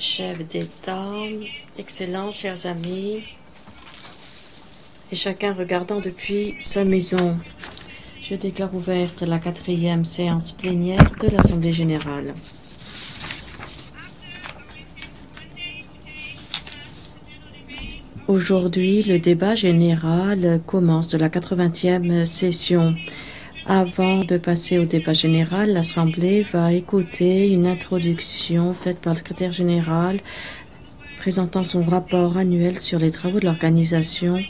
chefs d'État, excellents, chers amis, et chacun regardant depuis sa maison, je déclare ouverte la 4e séance plénière de l'Assemblée générale. Aujourd'hui, le débat général commence de la 80e session. Avant de passer au débat général, l'Assemblée va écouter une introduction faite par le secrétaire général présentant son rapport annuel sur les travaux de l'organisation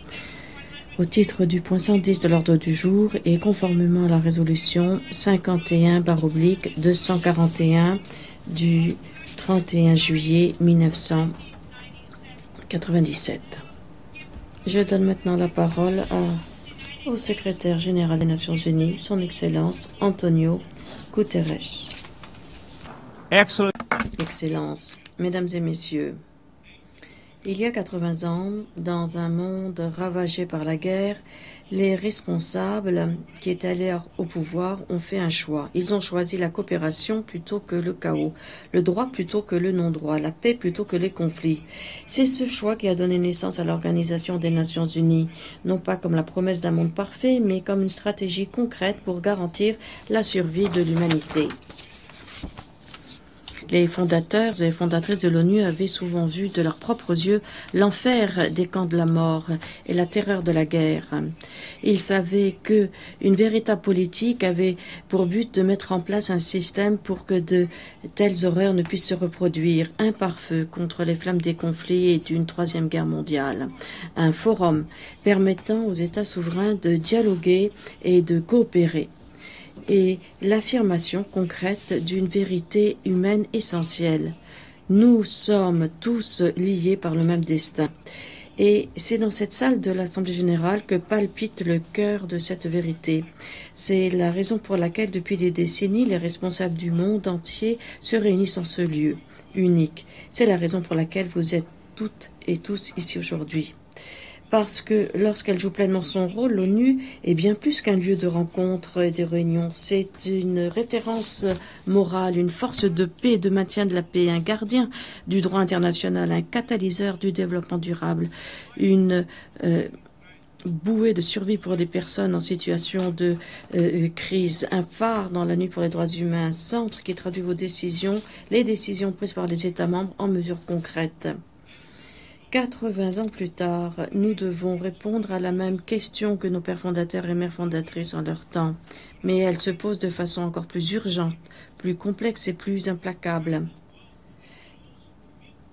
au titre du point 110 de l'ordre du jour et conformément à la résolution 51/241 du 31 juillet 1997. Je donne maintenant la parole au secrétaire général des Nations Unies, son Excellence Antonio Guterres. Excellence, Mesdames et Messieurs, il y a 80 ans, dans un monde ravagé par la guerre, les responsables qui étaient allés au pouvoir ont fait un choix. Ils ont choisi la coopération plutôt que le chaos, le droit plutôt que le non-droit, la paix plutôt que les conflits. C'est ce choix qui a donné naissance à l'Organisation des Nations Unies, non pas comme la promesse d'un monde parfait, mais comme une stratégie concrète pour garantir la survie de l'humanité. Les fondateurs et fondatrices de l'ONU avaient souvent vu de leurs propres yeux l'enfer des camps de la mort et la terreur de la guerre. Ils savaient que une véritable politique avait pour but de mettre en place un système pour que de telles horreurs ne puissent se reproduire, un pare-feu contre les flammes des conflits et d'une 3e guerre mondiale, un forum permettant aux États souverains de dialoguer et de coopérer, et l'affirmation concrète d'une vérité humaine essentielle. Nous sommes tous liés par le même destin. Et c'est dans cette salle de l'Assemblée générale que palpite le cœur de cette vérité. C'est la raison pour laquelle, depuis des décennies, les responsables du monde entier se réunissent en ce lieu unique. C'est la raison pour laquelle vous êtes toutes et tous ici aujourd'hui. Parce que lorsqu'elle joue pleinement son rôle, l'ONU est bien plus qu'un lieu de rencontre et de réunion. C'est une référence morale, une force de paix et de maintien de la paix, un gardien du droit international, un catalyseur du développement durable, une bouée de survie pour des personnes en situation de crise, un phare dans la nuit pour les droits humains, un centre qui traduit vos décisions, les décisions prises par les États membres en mesures concrètes. 80 ans plus tard, nous devons répondre à la même question que nos pères fondateurs et mères fondatrices en leur temps, mais elle se pose de façon encore plus urgente, plus complexe et plus implacable.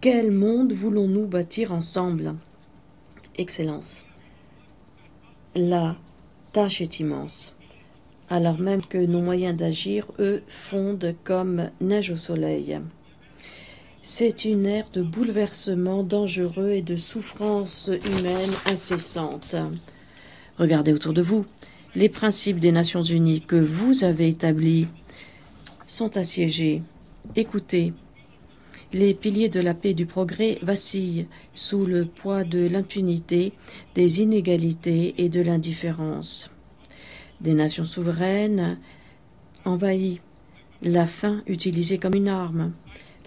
Quel monde voulons-nous bâtir ensemble? Excellence, la tâche est immense, alors même que nos moyens d'agir, eux, fondent comme neige au soleil. C'est une ère de bouleversement dangereux et de souffrance humaine incessante. Regardez autour de vous. Les principes des Nations Unies que vous avez établis sont assiégés. Écoutez, les piliers de la paix et du progrès vacillent sous le poids de l'impunité, des inégalités et de l'indifférence. Des nations souveraines envahies, la faim utilisée comme une arme,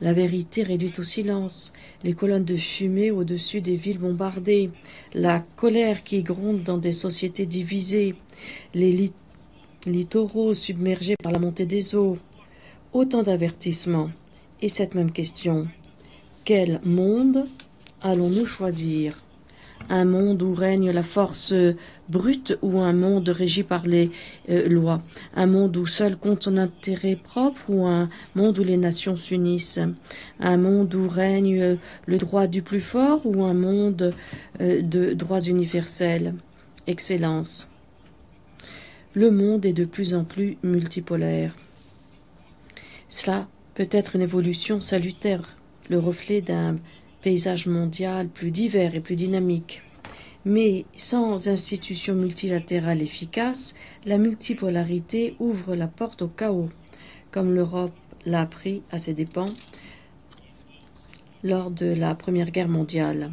la vérité réduite au silence, les colonnes de fumée au-dessus des villes bombardées, la colère qui gronde dans des sociétés divisées, les littoraux submergés par la montée des eaux. Autant d'avertissements. Et cette même question. Quel monde allons-nous choisir? Un monde où règne la force brute ou un monde régi par les lois? Un monde où seul compte son intérêt propre ou un monde où les nations s'unissent? Un monde où règne le droit du plus fort ou un monde de droits universels? Excellence, le monde est de plus en plus multipolaire. Cela peut être une évolution salutaire, le reflet d'un paysage mondial plus divers et plus dynamique. Mais sans institutions multilatérales efficaces, la multipolarité ouvre la porte au chaos, comme l'Europe l'a appris à ses dépens lors de la Première Guerre mondiale.